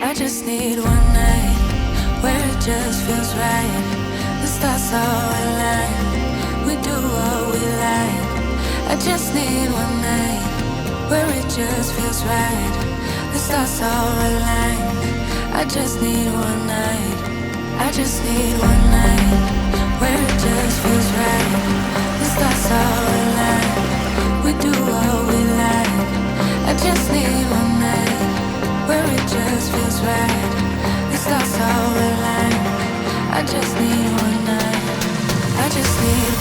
I just need one night where it just feels right. The stars are aligned, we do what we like. I just need one night where it just feels right. The stars are aligned, I just need one night. I just need one night where it just feels right. The stars are aligned, we do what we like. I just need one night where it just feels right. The stars are aligned, I just need one night. I just need.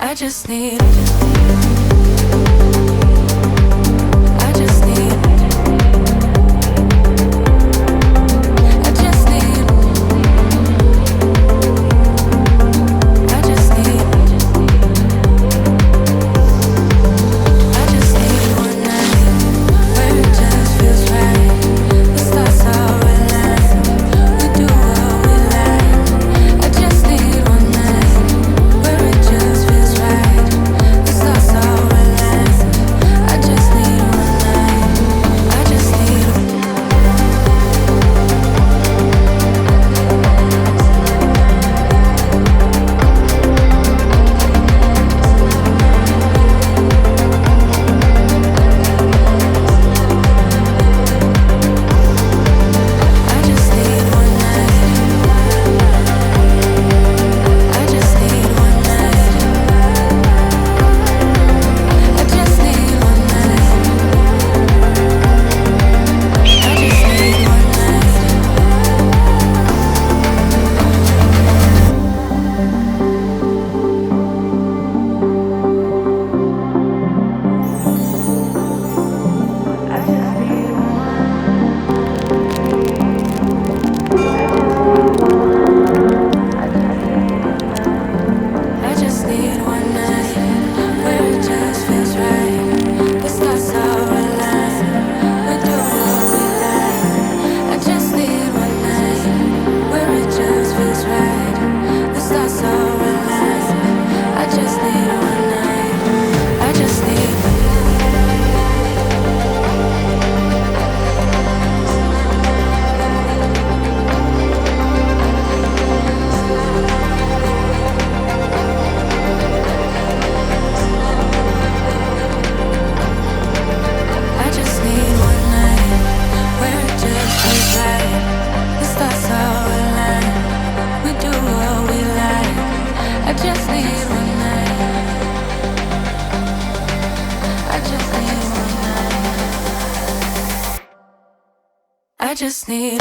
I just need. Stars I just need